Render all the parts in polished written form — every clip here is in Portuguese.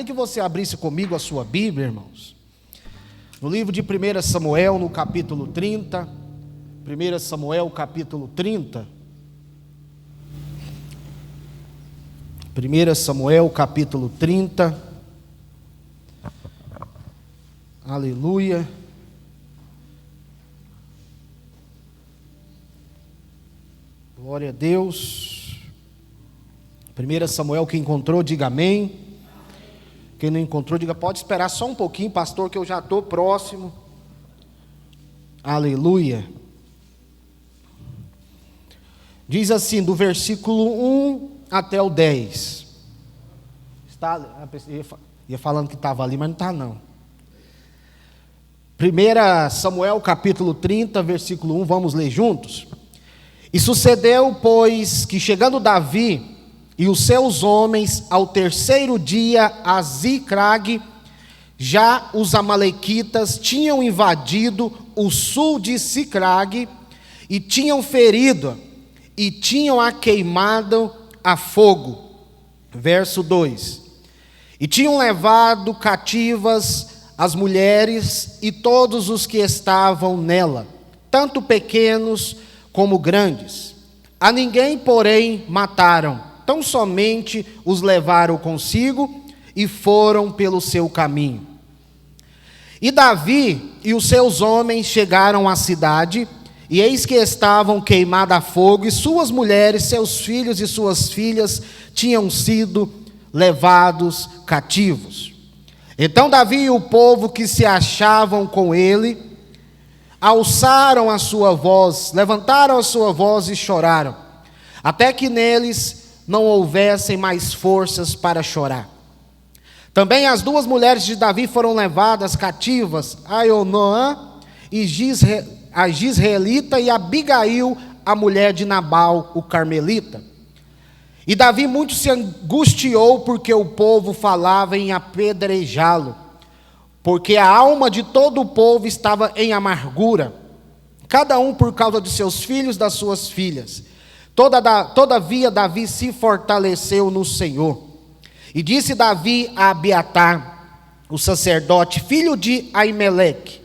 que você abrisse comigo a sua Bíblia, irmãos, no livro de 1 Samuel, no capítulo 30. 1 Samuel, capítulo 30. 1 Samuel, capítulo 30. Aleluia. Glória a Deus. 1 Samuel, quem encontrou, diga amém. Quem não encontrou, diga, pode esperar só um pouquinho, pastor, que eu já estou próximo. Aleluia. Diz assim, do versículo 1 até o 10. Ia falando que estava ali, mas não está não. 1 Samuel, capítulo 30, versículo 1, vamos ler juntos? E sucedeu, pois, que chegando Davi e os seus homens ao terceiro dia a Ziclag, já os amalequitas tinham invadido o sul de Ziclag e tinham ferido e tinham a queimado a fogo. Verso 2. E tinham levado cativas as mulheres e todos os que estavam nela, tanto pequenos como grandes. A ninguém, porém, mataram, tão somente os levaram consigo e foram pelo seu caminho. E Davi e os seus homens chegaram à cidade, e eis que estavam queimadas a fogo, e suas mulheres, seus filhos e suas filhas tinham sido levados cativos. Então Davi e o povo que se achavam com ele alçaram a sua voz, levantaram a sua voz e choraram, até que neles não houvessem mais forças para chorar. Também as duas mulheres de Davi foram levadas cativas, Aionoã a Gisraelita e Abigail, a mulher de Nabal, o carmelita. E Davi muito se angustiou porque o povo falava em apedrejá-lo, porque a alma de todo o povo estava em amargura, cada um por causa de seus filhos e das suas filhas. Todavia Davi se fortaleceu no Senhor. E disse Davi a Abiatar, o sacerdote, filho de Aimeleque: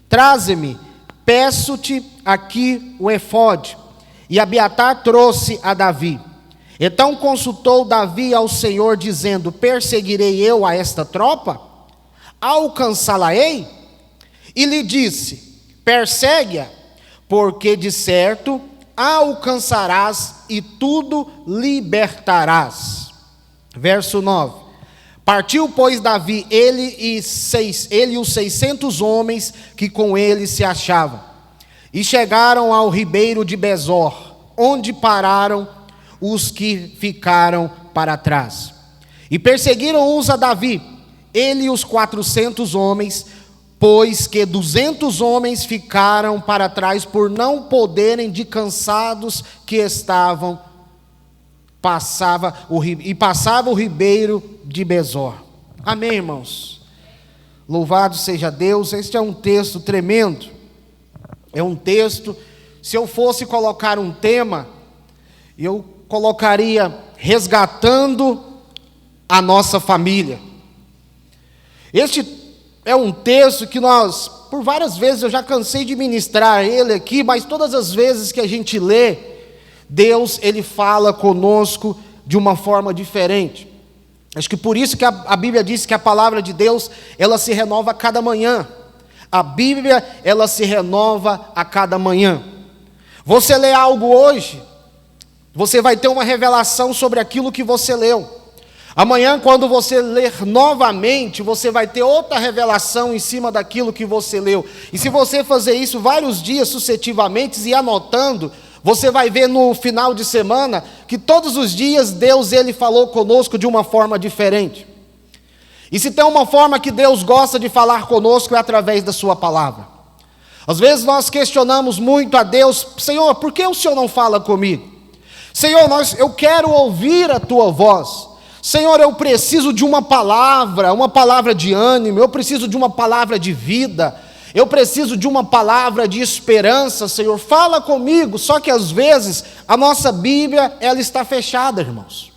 traze-me, peço-te aqui o efode. E Abiatar trouxe a Davi. Então consultou Davi ao Senhor, dizendo: perseguirei eu a esta tropa? Alcançá-la-ei? E lhe disse: persegue-a, porque de certo alcançarás e tudo libertarás. Verso 9. Partiu, pois, Davi, ele e os 600 homens que com ele se achavam, e chegaram ao ribeiro de Besor, onde pararam os que ficaram para trás. E perseguiram uns a Davi, ele e os 400 homens, pois que 200 homens ficaram para trás por não poderem, de cansados que estavam, passava o ribeiro de Besor. Amém, irmãos? Louvado seja Deus. Este é um texto tremendo. É um texto, se eu fosse colocar um tema, eu colocaria resgatando a nossa família. Este é um texto que nós, por várias vezes eu já cansei de ministrar ele aqui, mas todas as vezes que a gente lê, Deus, ele fala conosco de uma forma diferente. Acho que por isso que a Bíblia diz que a palavra de Deus, ela se renova a cada manhã. A Bíblia, ela se renova a cada manhã. Você lê algo hoje, você vai ter uma revelação sobre aquilo que você leu. Amanhã, quando você ler novamente, você vai ter outra revelação em cima daquilo que você leu. E se você fazer isso vários dias sucessivamente e anotando, você vai ver no final de semana que todos os dias Deus, ele falou conosco de uma forma diferente. E se tem uma forma que Deus gosta de falar conosco, é através da sua palavra. Às vezes nós questionamos muito a Deus: Senhor, por que o Senhor não fala comigo? Senhor, eu quero ouvir a tua voz. Senhor, eu preciso de uma palavra de ânimo, eu preciso de uma palavra de vida, eu preciso de uma palavra de esperança. Senhor, fala comigo. Só que às vezes a nossa Bíblia, ela está fechada, irmãos.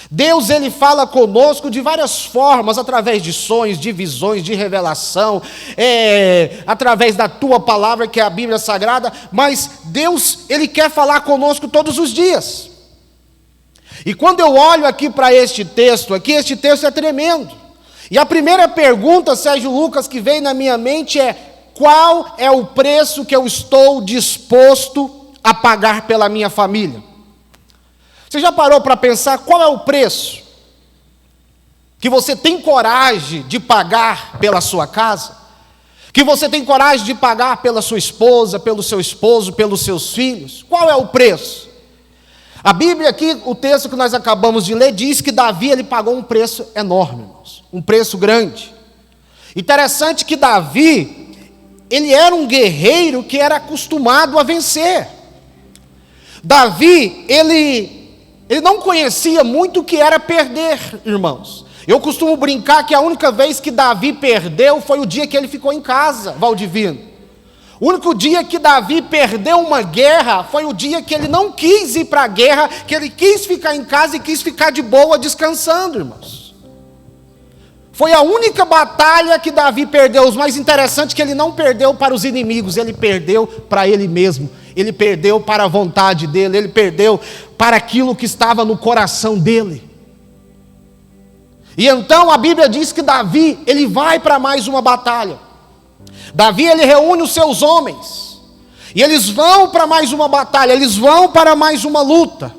Deus, Ele fala conosco de várias formas, através de sonhos, de visões, de revelação, através da tua palavra, que é a Bíblia Sagrada, mas Deus, Ele quer falar conosco todos os dias. E quando eu olho aqui para este texto é tremendo. E a primeira pergunta, Sérgio Lucas, que veio na minha mente é: qual é o preço que eu estou disposto a pagar pela minha família? Você já parou para pensar qual é o preço que você tem coragem de pagar pela sua casa? Que você tem coragem de pagar pela sua esposa, pelo seu esposo, pelos seus filhos? Qual é o preço? A Bíblia aqui, o texto que nós acabamos de ler, diz que Davi, ele pagou um preço enorme, irmãos, um preço grande. Interessante que Davi, ele era um guerreiro que era acostumado a vencer. Davi, ele não conhecia muito o que era perder, irmãos. Eu costumo brincar que a única vez que Davi perdeu foi o dia que ele ficou em casa, Valdivino. O único dia que Davi perdeu uma guerra foi o dia que ele não quis ir para a guerra, que ele quis ficar em casa e quis ficar de boa descansando, irmãos. Foi a única batalha que Davi perdeu. O mais interessante é que ele não perdeu para os inimigos, ele perdeu para ele mesmo. Ele perdeu para a vontade dele, ele perdeu para aquilo que estava no coração dele. E então a Bíblia diz que Davi, ele vai para mais uma batalha. Davi, ele reúne os seus homens, e eles vão para mais uma batalha, eles vão para mais uma luta,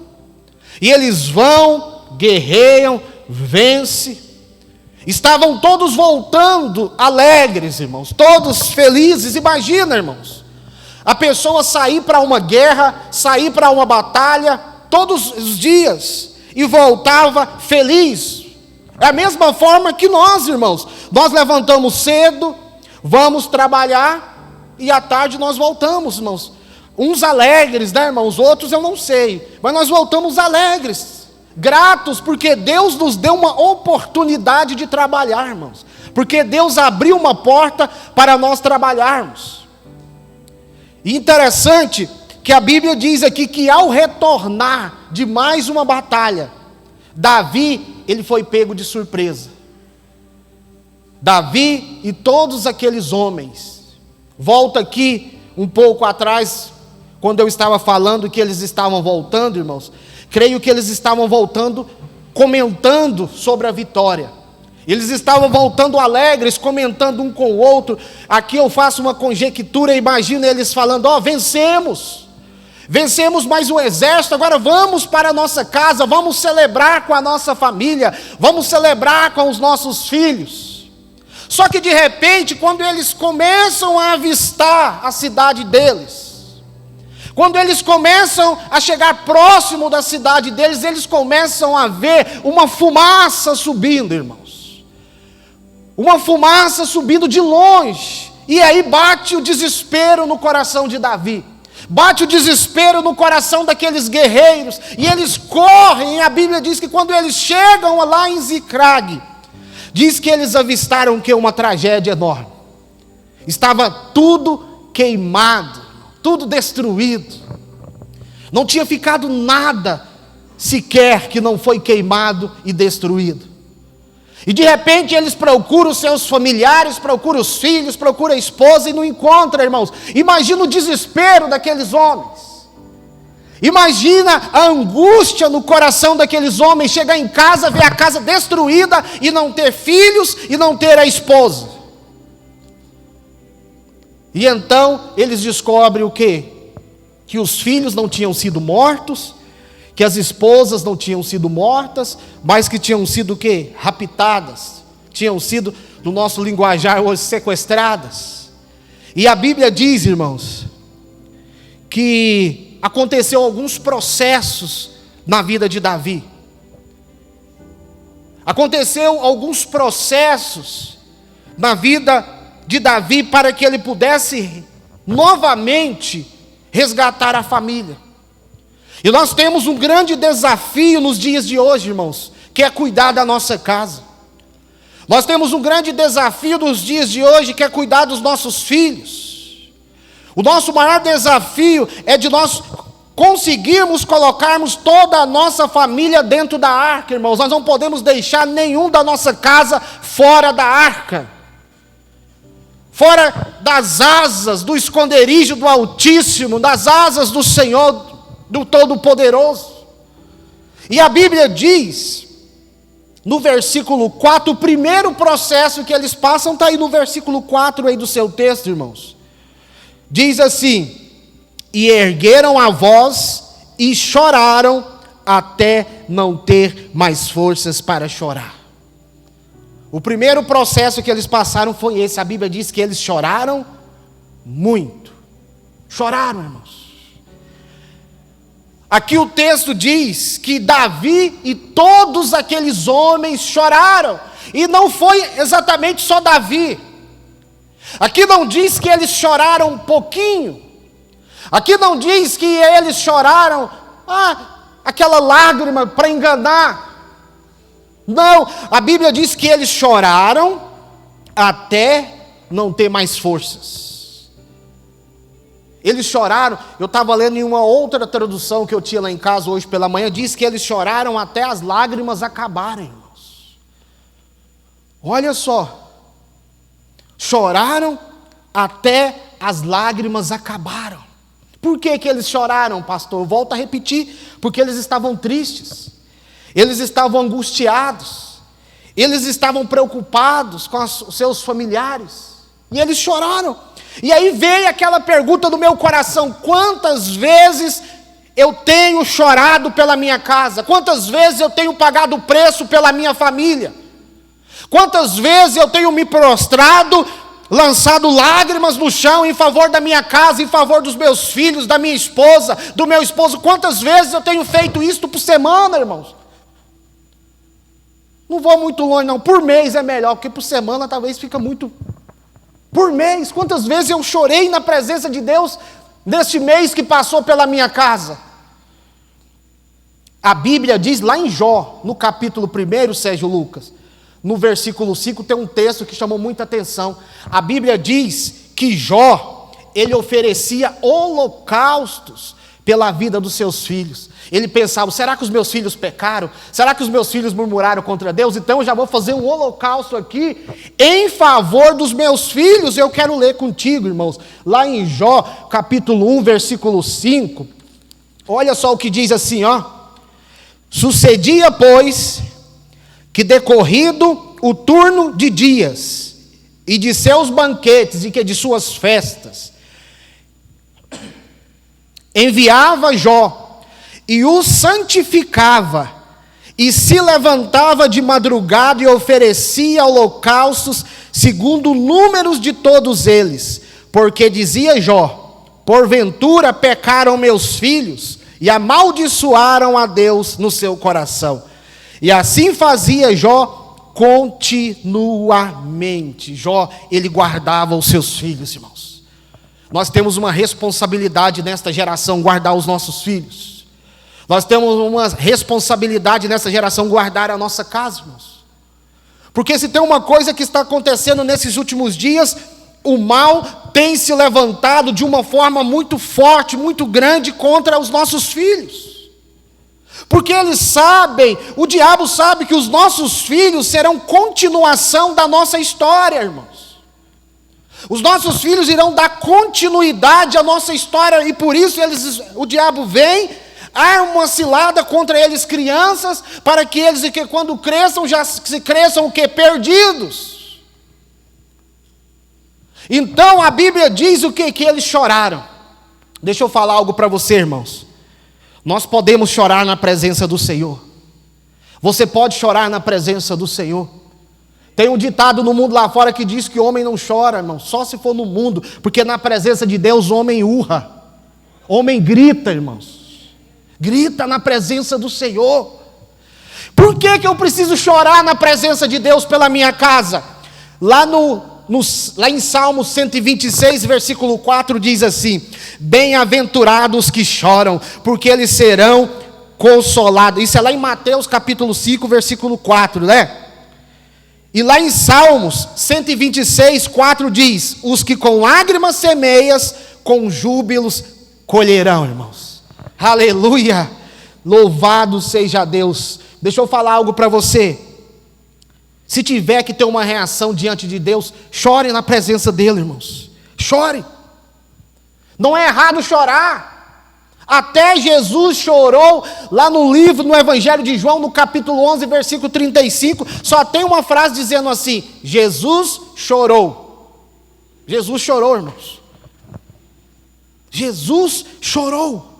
e eles vão, guerreiam, vencem. Estavam todos voltando alegres, irmãos, todos felizes. Imagina, irmãos, a pessoa sair para uma guerra, sair para uma batalha, todos os dias, e voltava feliz. É a mesma forma que nós, irmãos, nós levantamos cedo, vamos trabalhar, e à tarde nós voltamos, irmãos. Uns alegres, né, irmãos? Outros eu não sei, mas nós voltamos alegres, gratos, porque Deus nos deu uma oportunidade de trabalhar, irmãos. Porque Deus abriu uma porta para nós trabalharmos. E interessante que a Bíblia diz aqui que ao retornar de mais uma batalha, Davi, ele foi pego de surpresa. Davi e todos aqueles homens, volta aqui um pouco atrás, quando eu estava falando que eles estavam voltando, irmãos, creio que eles estavam voltando, comentando sobre a vitória, eles estavam voltando alegres, comentando um com o outro. Aqui eu faço uma conjectura, imagina eles falando: vencemos mais um exército, agora vamos para a nossa casa, vamos celebrar com a nossa família, vamos celebrar com os nossos filhos. Só que de repente, quando eles começam a avistar a cidade deles, quando eles começam a chegar próximo da cidade deles, eles começam a ver uma fumaça subindo, irmãos. Uma fumaça subindo de longe. E aí bate o desespero no coração de Davi. Bate o desespero no coração daqueles guerreiros. E eles correm, e a Bíblia diz que quando eles chegam lá em Ziclague, diz que eles avistaram que uma tragédia enorme. Estava tudo queimado, tudo destruído. Não tinha ficado nada sequer que não foi queimado e destruído. E de repente eles procuram os seus familiares, procuram os filhos, procuram a esposa e não encontram, irmãos. Imagina o desespero daqueles homens. Imagina a angústia no coração daqueles homens, chegar em casa, ver a casa destruída e não ter filhos e não ter a esposa. E então eles descobrem o quê? Que os filhos não tinham sido mortos, que as esposas não tinham sido mortas, mas que tinham sido o quê? Raptadas, tinham sido, no nosso linguajar hoje, sequestradas. E a Bíblia diz, irmãos, que aconteceu alguns processos na vida de Davi. Aconteceu alguns processos na vida de Davi para que ele pudesse novamente resgatar a família. E nós temos um grande desafio nos dias de hoje, irmãos, que é cuidar da nossa casa. Nós temos um grande desafio nos dias de hoje, que é cuidar dos nossos filhos. O nosso maior desafio é de nós conseguirmos colocarmos toda a nossa família dentro da arca, irmãos. Nós não podemos deixar nenhum da nossa casa fora da arca, fora das asas do esconderijo do Altíssimo, das asas do Senhor, do Todo-Poderoso. E a Bíblia diz, no versículo 4, o primeiro processo que eles passam está aí no versículo 4 aí do seu texto, irmãos. Diz assim: e ergueram a voz e choraram até não ter mais forças para chorar. O primeiro processo que eles passaram foi esse. A Bíblia diz que eles choraram muito. Choraram, irmãos. Aqui o texto diz que Davi e todos aqueles homens choraram. E não foi exatamente só Davi. Aqui não diz que eles choraram um pouquinho. Aqui não diz que eles choraram, aquela lágrima para enganar. Não, a Bíblia diz que eles choraram até não ter mais forças. Eles choraram, eu estava lendo em uma outra tradução que eu tinha lá em casa hoje pela manhã, diz que eles choraram até as lágrimas acabarem, irmãos. Olha só, choraram até as lágrimas acabaram. Por que eles choraram, pastor? Eu volto a repetir, porque eles estavam tristes, eles estavam angustiados, eles estavam preocupados com os seus familiares, e eles choraram. E aí veio aquela pergunta do meu coração: quantas vezes eu tenho chorado pela minha casa? Quantas vezes eu tenho pagado o preço pela minha família? Quantas vezes eu tenho me prostrado, lançado lágrimas no chão em favor da minha casa, em favor dos meus filhos, da minha esposa, do meu esposo? Quantas vezes eu tenho feito isto por semana, irmãos? Não vou muito longe não, por mês é melhor, porque por semana talvez fica muito. Por mês, quantas vezes eu chorei na presença de Deus neste mês que passou pela minha casa? A Bíblia diz lá em Jó, no capítulo 1, Sérgio Lucas, no versículo 5, tem um texto que chamou muita atenção. A Bíblia diz que Jó, ele oferecia holocaustos pela vida dos seus filhos. Ele pensava: será que os meus filhos pecaram? Será que os meus filhos murmuraram contra Deus? Então eu já vou fazer um holocausto aqui em favor dos meus filhos. Eu quero ler contigo, irmãos, lá em Jó, capítulo 1, versículo 5. Olha só o que diz assim, ó: sucedia, pois, que decorrido o turno de dias, e de seus banquetes, e que de suas festas, enviava Jó, e o santificava, e se levantava de madrugada, e oferecia holocaustos, segundo o número de todos eles, porque dizia Jó: porventura pecaram meus filhos, e amaldiçoaram a Deus no seu coração. E assim fazia Jó continuamente. Jó, ele guardava os seus filhos, irmãos. Nós temos uma responsabilidade nesta geração, guardar os nossos filhos. Nós temos uma responsabilidade nessa geração, guardar a nossa casa, irmãos. Porque se tem uma coisa que está acontecendo nesses últimos dias, o mal tem se levantado de uma forma muito forte, muito grande contra os nossos filhos. Porque eles sabem, o diabo sabe que os nossos filhos serão continuação da nossa história, irmãos. Os nossos filhos irão dar continuidade à nossa história, e por isso o diabo vem, arma uma cilada contra eles, crianças, para que eles, quando cresçam, já se cresçam o quê? Perdidos. Então a Bíblia diz o quê? Que eles choraram. Deixa eu falar algo para você, irmãos. Nós podemos chorar na presença do Senhor. Você pode chorar na presença do Senhor. Tem um ditado no mundo lá fora que diz que homem não chora, irmão, só se for no mundo, porque na presença de Deus o homem urra, homem grita, irmãos, grita na presença do Senhor. Por que eu preciso chorar na presença de Deus pela minha casa? Lá em Salmo 126, versículo 4 diz assim: bem-aventurados que choram, porque eles serão consolados. Isso é lá em Mateus capítulo 5, versículo 4, né? E lá em Salmos 126, 4 diz: os que com lágrimas semeias, com júbilos colherão, irmãos. Aleluia! Louvado seja Deus. Deixa eu falar algo para você. Se tiver que ter uma reação diante de Deus, chore na presença dele, irmãos. Chore. Não é errado chorar. Até Jesus chorou lá no livro, no Evangelho de João, no capítulo 11, versículo 35, só tem uma frase dizendo assim: Jesus chorou. Jesus chorou, irmãos. Jesus chorou.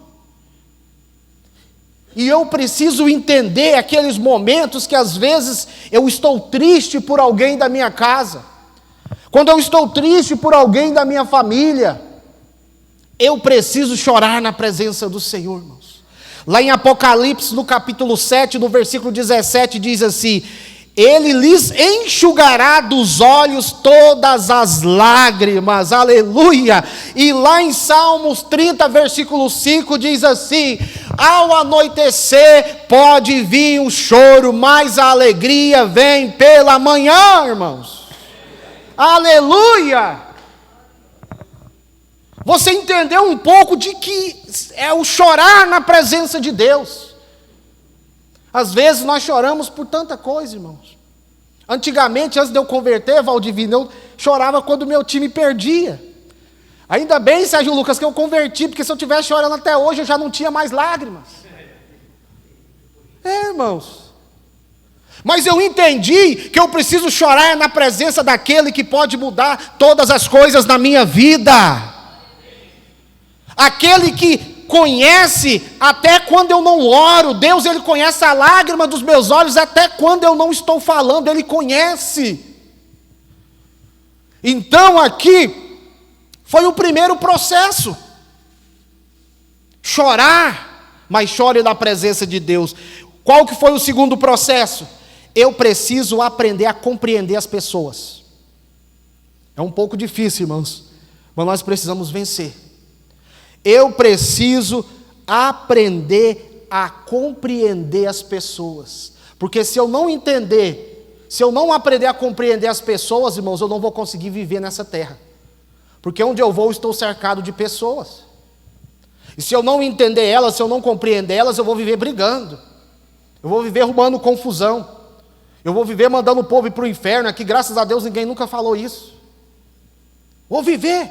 E eu preciso entender aqueles momentos que às vezes eu estou triste por alguém da minha casa. Quando eu estou triste por alguém da minha família, eu preciso chorar na presença do Senhor, irmãos. Lá em Apocalipse, no capítulo 7, no versículo 17, diz assim: Ele lhes enxugará dos olhos todas as lágrimas, aleluia. E lá em Salmos 30, versículo 5, diz assim: Ao anoitecer pode vir o choro, mas a alegria vem pela manhã, irmãos. Aleluia. Você entendeu um pouco de que é o chorar na presença de Deus. Às vezes nós choramos por tanta coisa, irmãos. Antigamente, antes de eu converter, Valdivino, eu chorava quando meu time perdia. Ainda bem, Sérgio Lucas, que eu converti, porque se eu estivesse chorando até hoje, eu já não tinha mais lágrimas. Irmãos. Mas eu entendi que eu preciso chorar na presença daquele que pode mudar todas as coisas na minha vida. Aquele que conhece até quando eu não oro. Deus, Ele conhece a lágrima dos meus olhos até quando eu não estou falando, Ele conhece. Então aqui foi o primeiro processo. Chorar, mas chore na presença de Deus. Qual que foi o segundo processo? Eu preciso aprender a compreender as pessoas. É um pouco difícil, irmãos, mas nós precisamos vencer. Eu preciso aprender a compreender as pessoas. Porque se eu não entender, se eu não aprender a compreender as pessoas, irmãos, eu não vou conseguir viver nessa terra. Porque onde eu vou, estou cercado de pessoas. E se eu não entender elas, se eu não compreender elas, eu vou viver brigando. Eu vou viver arrumando confusão. Eu vou viver mandando o povo ir para o inferno. Aqui, graças a Deus, ninguém nunca falou isso. Vou viver.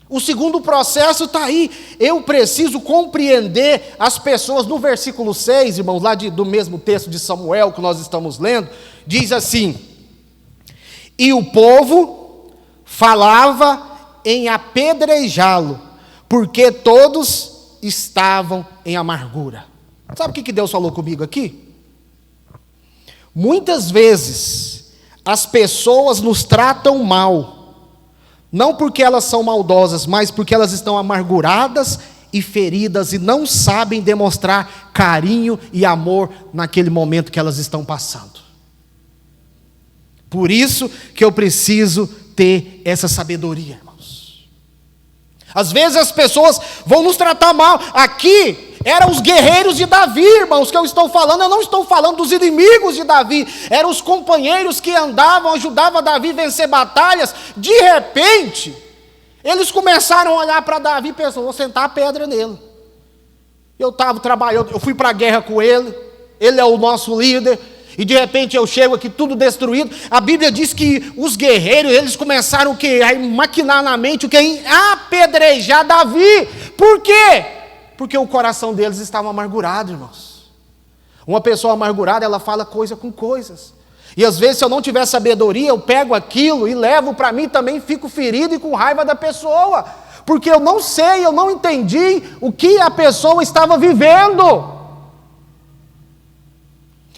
O segundo processo está aí. Eu preciso compreender as pessoas. No versículo 6, irmãos, lá do mesmo texto de Samuel que nós estamos lendo, diz assim: E o povo falava em apedrejá-lo, porque todos estavam em amargura. Sabe o que Deus falou comigo aqui? Muitas vezes as pessoas nos tratam mal, não porque elas são maldosas, mas porque elas estão amarguradas e feridas e não sabem demonstrar carinho e amor naquele momento que elas estão passando. Por isso que eu preciso ter essa sabedoria, irmãos. Às vezes as pessoas vão nos tratar mal. Aqui eram os guerreiros de Davi, irmãos, que eu estou falando. Eu não estou falando dos inimigos de Davi. Eram os companheiros que andavam, ajudavam Davi a vencer batalhas. De repente, eles começaram a olhar para Davi e pensaram: vou sentar a pedra nele. Eu estava trabalhando, eu fui para a guerra com ele. Ele é o nosso líder. E de repente eu chego aqui tudo destruído. A Bíblia diz que os guerreiros, eles começaram o quê? A maquinar na mente o quê? Apedrejar Davi. Por quê? Porque o coração deles estava amargurado, irmãos. Uma pessoa amargurada, ela fala coisa com coisas. E às vezes, se eu não tiver sabedoria, eu pego aquilo e levo para mim também, fico ferido e com raiva da pessoa. Porque eu não sei, eu não entendi o que a pessoa estava vivendo.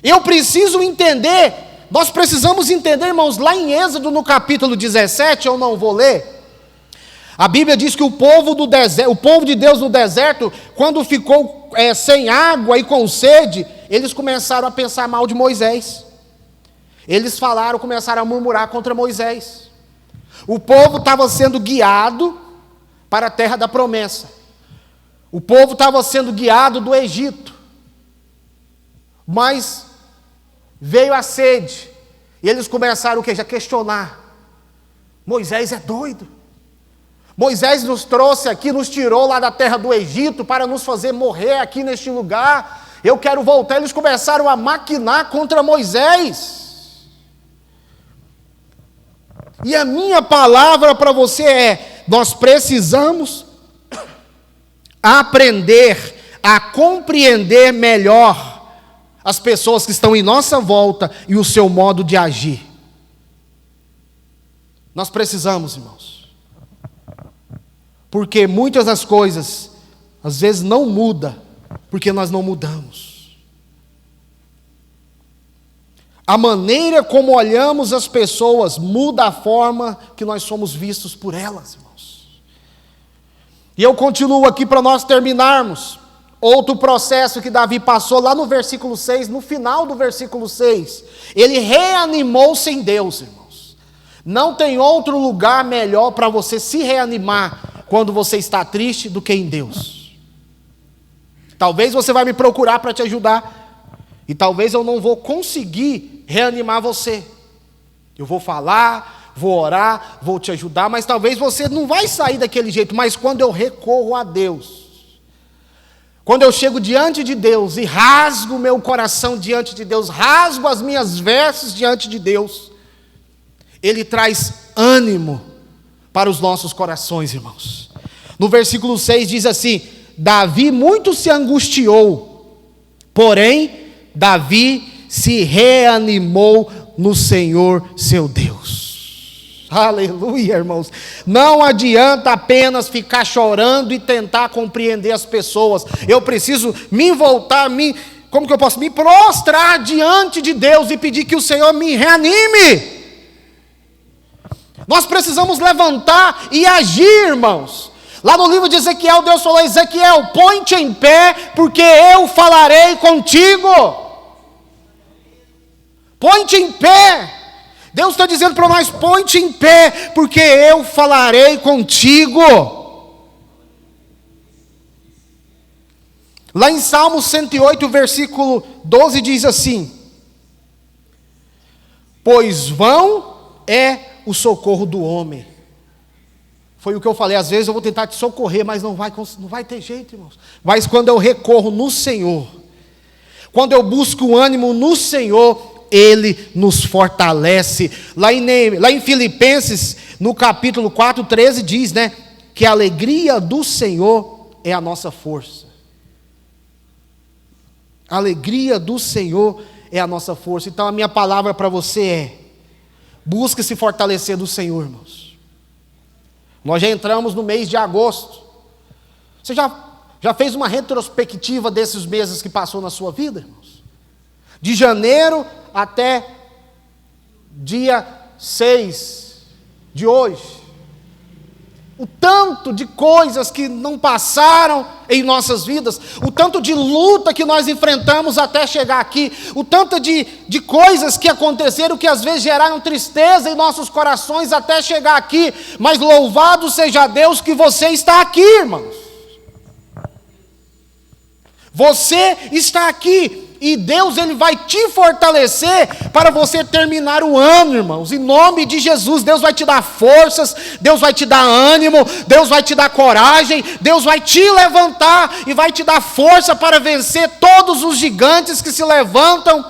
Eu preciso entender, nós precisamos entender, irmãos, lá em Êxodo, no capítulo 17, eu não vou ler. A Bíblia diz que o povo do deserto, o povo de Deus no deserto, quando ficou sem água e com sede, eles começaram a pensar mal de Moisés. Eles começaram a murmurar contra Moisés. O povo estava sendo guiado para a terra da promessa. O povo estava sendo guiado do Egito. Mas veio a sede. E eles começaram o quê? Já questionar. Moisés é doido. Moisés nos trouxe aqui, nos tirou lá da terra do Egito para nos fazer morrer aqui neste lugar. Eu quero voltar. Eles começaram a maquinar contra Moisés. E a minha palavra para você é: nós precisamos aprender a compreender melhor as pessoas que estão em nossa volta e o seu modo de agir. Nós precisamos, irmãos. Porque muitas das coisas, às vezes, não mudam, porque nós não mudamos. A maneira como olhamos as pessoas muda a forma que nós somos vistos por elas, irmãos. E eu continuo aqui para nós terminarmos. Outro processo que Davi passou lá no versículo 6, no final do versículo 6. Ele reanimou-se em Deus, irmãos. Não tem outro lugar melhor para você se reanimar quando você está triste do que em Deus. Talvez você vai me procurar para te ajudar, e talvez eu não vou conseguir reanimar você. Eu vou falar, vou orar, vou te ajudar, mas talvez você não vai sair daquele jeito. Mas quando eu recorro a Deus, quando eu chego diante de Deus e rasgo meu coração diante de Deus, rasgo as minhas vestes diante de Deus, Ele traz ânimo para os nossos corações, irmãos. No versículo 6 diz assim: Davi muito se angustiou, porém Davi se reanimou no Senhor seu Deus. Aleluia, irmãos. Não adianta apenas ficar chorando e tentar compreender as pessoas. Eu preciso me voltar, como que eu posso? Me prostrar diante de Deus e pedir que o Senhor me reanime. Nós precisamos levantar e agir, irmãos. Lá no livro de Ezequiel, Deus falou: Ezequiel, põe-te em pé, porque eu falarei contigo. Põe-te em pé. Deus está dizendo para nós: põe-te em pé, porque eu falarei contigo. Lá em Salmo 108, versículo 12, diz assim: pois vão é o socorro do homem. Foi o que eu falei, às vezes eu vou tentar te socorrer, mas não vai ter jeito, irmãos. Mas quando eu recorro no Senhor, quando eu busco ânimo no Senhor, Ele nos fortalece. Lá em Filipenses, no capítulo 4, 13, diz, que a alegria do Senhor é a nossa força. A alegria do Senhor é a nossa força. Então a minha palavra para você é: busque se fortalecer do Senhor, irmãos. Nós já entramos no mês de agosto. Você já fez uma retrospectiva desses meses que passou na sua vida, irmãos? De janeiro até dia 6 de hoje. O tanto de coisas que não passaram em nossas vidas, o tanto de luta que nós enfrentamos até chegar aqui, o tanto de coisas que aconteceram que às vezes geraram tristeza em nossos corações até chegar aqui, mas louvado seja Deus que você está aqui, irmãos. Você está aqui. E Deus, Ele vai te fortalecer para você terminar o ano, irmãos. Em nome de Jesus, Deus vai te dar forças, Deus vai te dar ânimo, Deus vai te dar coragem, Deus vai te levantar e vai te dar força para vencer todos os gigantes que se levantam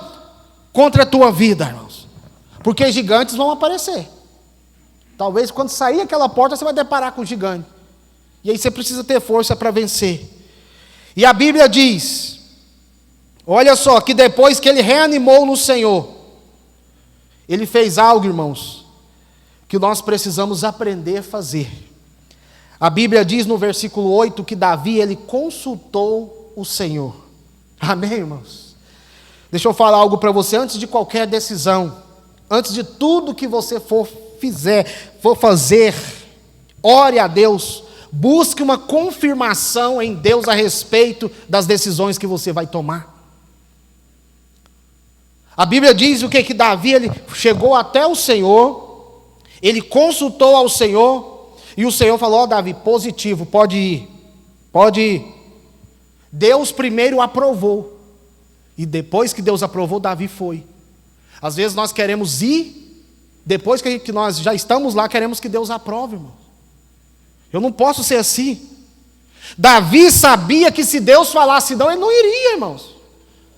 contra a tua vida, irmãos. Porque gigantes vão aparecer. Talvez quando sair aquela porta você vai deparar com o gigante. E aí você precisa ter força para vencer. E a Bíblia diz, olha só, que depois que ele reanimou no Senhor, ele fez algo, irmãos, que nós precisamos aprender a fazer. A Bíblia diz no versículo 8 que Davi, ele consultou o Senhor. Amém, irmãos? Deixa eu falar algo para você antes de qualquer decisão, antes de tudo que você for fazer, ore a Deus, busque uma confirmação em Deus a respeito das decisões que você vai tomar. A Bíblia diz o que Davi, ele chegou até o Senhor, ele consultou ao Senhor, e o Senhor falou: ó, Davi, positivo, pode ir. Deus primeiro aprovou, e depois que Deus aprovou, Davi foi. Às vezes nós queremos ir, depois que nós já estamos lá, queremos que Deus aprove, irmão. Eu não posso ser assim. Davi sabia que se Deus falasse não, ele não iria, irmãos.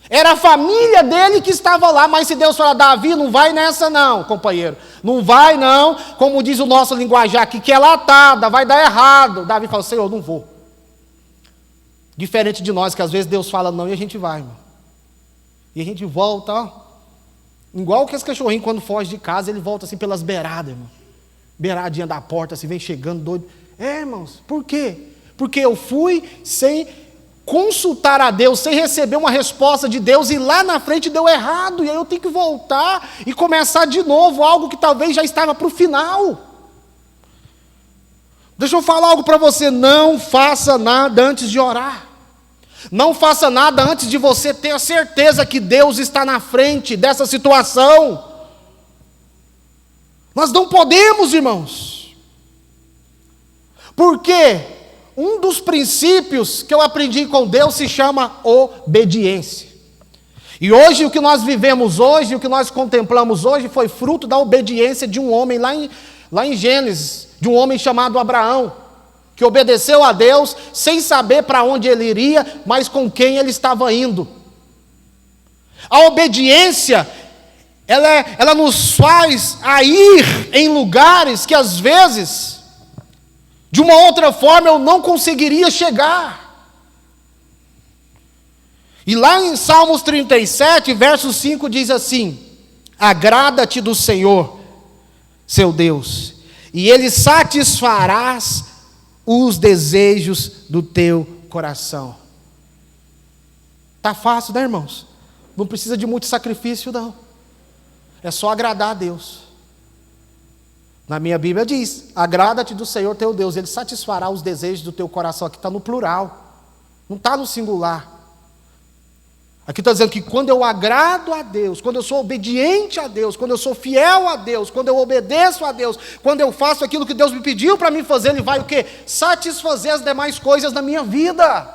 Era a família dele que estava lá, mas se Deus falar, Davi, não vai nessa não, companheiro. Não vai não, como diz o nosso linguajar aqui, que é latada, vai dar errado. Davi fala, Senhor, não vou. Diferente de nós, que às vezes Deus fala não e a gente vai, irmão. E a gente volta, ó. Igual que esse cachorrinho quando foge de casa, ele volta assim pelas beiradas, irmão. Beiradinha da porta, assim, vem chegando doido. Irmãos, por quê? Porque eu fui sem consultar a Deus, sem receber uma resposta de Deus, e lá na frente deu errado, e aí eu tenho que voltar e começar de novo, algo que talvez já estava para o final. Deixa eu falar algo para você, não faça nada antes de orar. Não faça nada antes de você ter a certeza que Deus está na frente dessa situação. Nós não podemos, irmãos. Porque um dos princípios que eu aprendi com Deus se chama obediência. E hoje, o que nós vivemos hoje, o que nós contemplamos hoje, foi fruto da obediência de um homem lá em Gênesis, de um homem chamado Abraão, que obedeceu a Deus sem saber para onde ele iria, mas com quem ele estava indo. A obediência, ela nos faz a ir em lugares que às vezes, de uma outra forma, eu não conseguiria chegar. E lá em Salmos 37, verso 5, diz assim: agrada-te do Senhor, seu Deus, e Ele satisfarás os desejos do teu coração. Está fácil, né, irmãos? Não precisa de muito sacrifício, não. É só agradar a Deus. Na minha Bíblia diz, agrada-te do Senhor teu Deus, Ele satisfará os desejos do teu coração. Aqui está no plural, não está no singular. Aqui está dizendo que quando eu agrado a Deus, quando eu sou obediente a Deus, quando eu sou fiel a Deus, quando eu obedeço a Deus, quando eu faço aquilo que Deus me pediu para mim fazer, Ele vai o quê? Satisfazer as demais coisas da minha vida.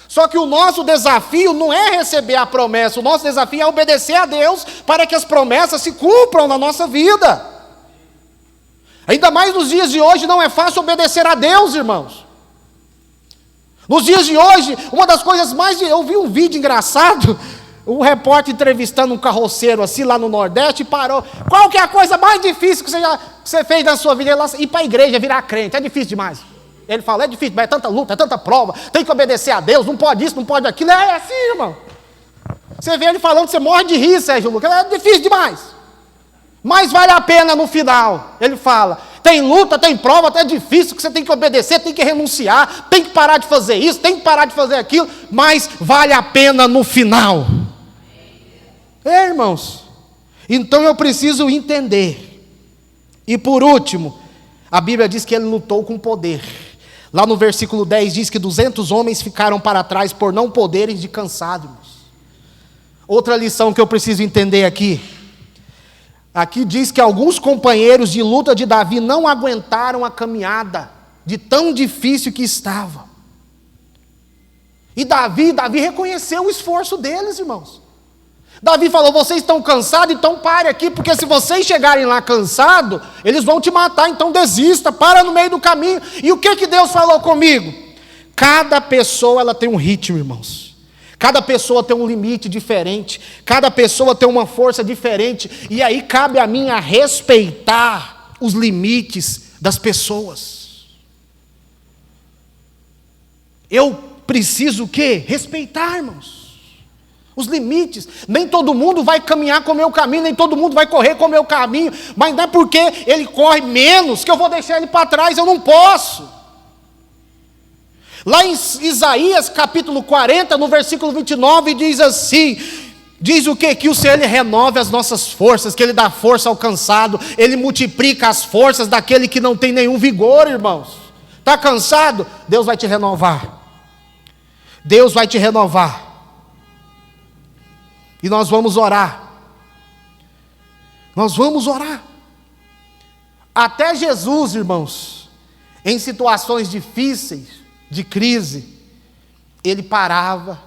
Só que o nosso desafio não é receber a promessa, o nosso desafio é obedecer a Deus para que as promessas se cumpram na nossa vida. Ainda mais nos dias de hoje, não é fácil obedecer a Deus, irmãos. Nos dias de hoje, uma das coisas mais... Eu vi um vídeo engraçado, um repórter entrevistando um carroceiro assim lá no Nordeste, e parou. Qual que é a coisa mais difícil que você fez na sua vida? Ir para a igreja, virar crente, é difícil demais. Ele fala, é difícil, mas é tanta luta, é tanta prova, tem que obedecer a Deus, não pode isso, não pode aquilo. É assim, irmão. Você vê ele falando, você morre de rir, Sérgio Lucas, é difícil demais. Mas vale a pena no final. Ele fala, tem luta, tem prova, até difícil, que você tem que obedecer, tem que renunciar, tem que parar de fazer isso, tem que parar de fazer aquilo, mas vale a pena no final. Irmãos, então eu preciso entender. E por último, a Bíblia diz que ele lutou com poder. Lá no versículo 10 diz que 200 homens ficaram para trás por não poderem, de cansados. Outra lição que eu preciso entender aqui. Aqui diz que alguns companheiros de luta de Davi não aguentaram a caminhada, de tão difícil que estava. E Davi reconheceu o esforço deles, irmãos. Davi falou, vocês estão cansados, então pare aqui, porque se vocês chegarem lá cansados, eles vão te matar, então desista, para no meio do caminho. E o que Deus falou comigo? Cada pessoa ela tem um ritmo, irmãos. Cada pessoa tem um limite diferente, cada pessoa tem uma força diferente, e aí cabe a mim a respeitar os limites das pessoas. Eu preciso o quê? Respeitar, irmãos, os limites. Nem todo mundo vai caminhar com o meu caminho, nem todo mundo vai correr com o meu caminho, mas não é porque ele corre menos que eu vou deixar ele para trás, eu não posso. Lá em Isaías capítulo 40, no versículo 29, diz assim, diz o quê? Que o Senhor Ele renove as nossas forças, que Ele dá força ao cansado, Ele multiplica as forças daquele que não tem nenhum vigor, irmãos. Está cansado? Deus vai te renovar. Deus vai te renovar. E nós vamos orar. Nós vamos orar. Até Jesus, irmãos, em situações difíceis, de crise, ele parava,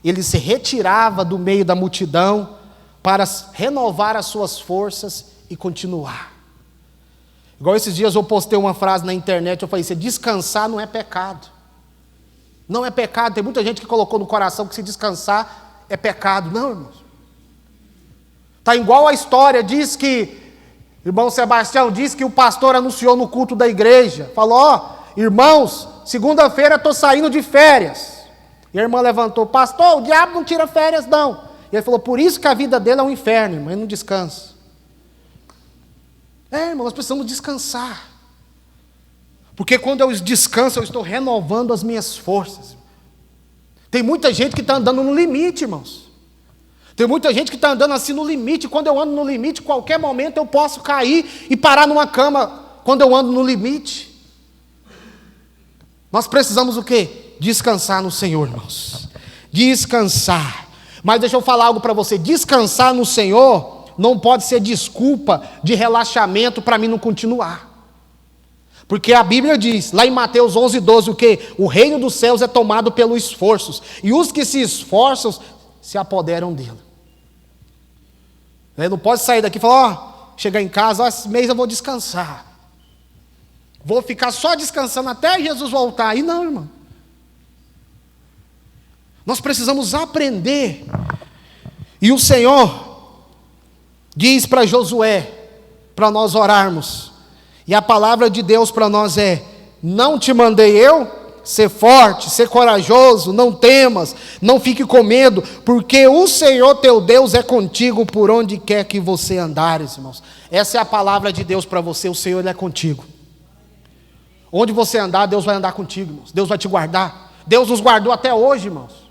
ele se retirava do meio da multidão para renovar as suas forças e continuar. Igual esses dias eu postei uma frase na internet, eu falei, se descansar não é pecado. Não é pecado, tem muita gente que colocou no coração que se descansar é pecado. Não, irmãos. Está igual a história, diz que, irmão Sebastião, diz que o pastor anunciou no culto da igreja, falou, ó, irmãos, segunda-feira estou saindo de férias. E a irmã levantou, pastor, o diabo não tira férias não. E ele falou, por isso que a vida dele é um inferno, irmão, ele não descansa. Irmão, nós precisamos descansar. Porque quando eu descanso, eu estou renovando as minhas forças. Tem muita gente que está andando no limite, irmãos. Tem muita gente que está andando assim no limite. Quando eu ando no limite, qualquer momento eu posso cair e parar numa cama. Quando eu ando no limite. Nós precisamos o quê? Descansar no Senhor, irmãos. Descansar. Mas deixa eu falar algo para você. Descansar no Senhor não pode ser desculpa de relaxamento para mim não continuar. Porque a Bíblia diz, lá em Mateus 11:12, o quê? O reino dos céus é tomado pelos esforços. E os que se esforçam, se apoderam dele. Não pode sair daqui e falar, ó, chegar em casa, ó, esse mês eu vou descansar. Vou ficar só descansando até Jesus voltar. E não, irmão. Nós precisamos aprender. E o Senhor diz para Josué, para nós orarmos. E a palavra de Deus para nós é, não te mandei eu? Ser forte, ser corajoso, não temas, não fique com medo, porque o Senhor teu Deus é contigo por onde quer que você andares, irmãos. Essa é a palavra de Deus para você, o Senhor Ele é contigo. Onde você andar, Deus vai andar contigo, irmãos. Deus vai te guardar. Deus nos guardou até hoje, irmãos.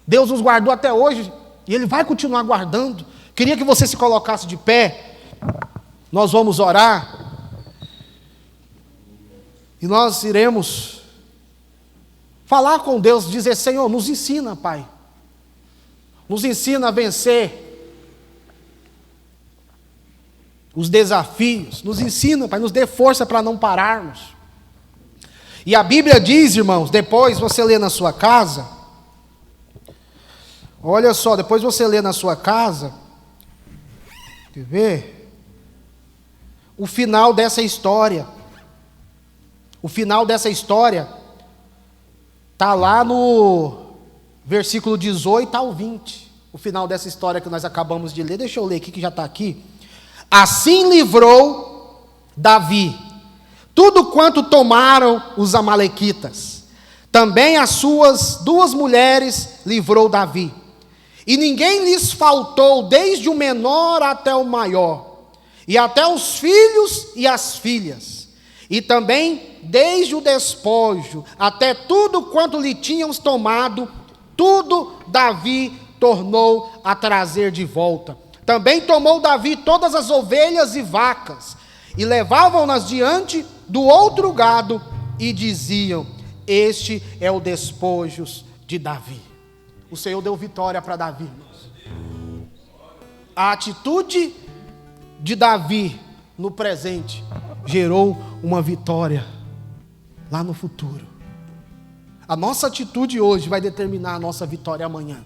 Deus nos guardou até hoje e Ele vai continuar guardando. Queria que você se colocasse de pé. Nós vamos orar. E nós iremos falar com Deus, dizer, Senhor, nos ensina, Pai. Nos ensina a vencer os desafios. Nos ensina, Pai, nos dê força para não pararmos. E a Bíblia diz, irmãos, depois você lê na sua casa, olha só, depois você lê na sua casa, quer ver? O final dessa história. O final dessa história está lá no versículo 18 ao 20. O final dessa história que nós acabamos de ler. Deixa eu ler aqui que já está aqui. Assim livrou Davi tudo quanto tomaram os amalequitas. Também as suas 2 mulheres livrou Davi. E ninguém lhes faltou, desde o menor até o maior, e até os filhos e as filhas. E também, desde o despojo, até tudo quanto lhe tínhamos tomado, tudo Davi tornou a trazer de volta. Também tomou Davi todas as ovelhas e vacas, e levavam-nas diante do outro gado, e diziam, este é o despojos de Davi. O Senhor deu vitória para Davi, irmãos. A atitude de Davi no presente gerou uma vitória lá no futuro. A nossa atitude hoje vai determinar a nossa vitória amanhã.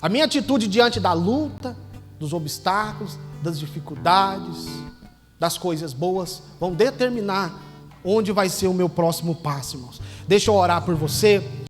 A minha atitude diante da luta, dos obstáculos, das dificuldades, das coisas boas, vão determinar onde vai ser o meu próximo passo, irmãos. Deixa eu orar por você.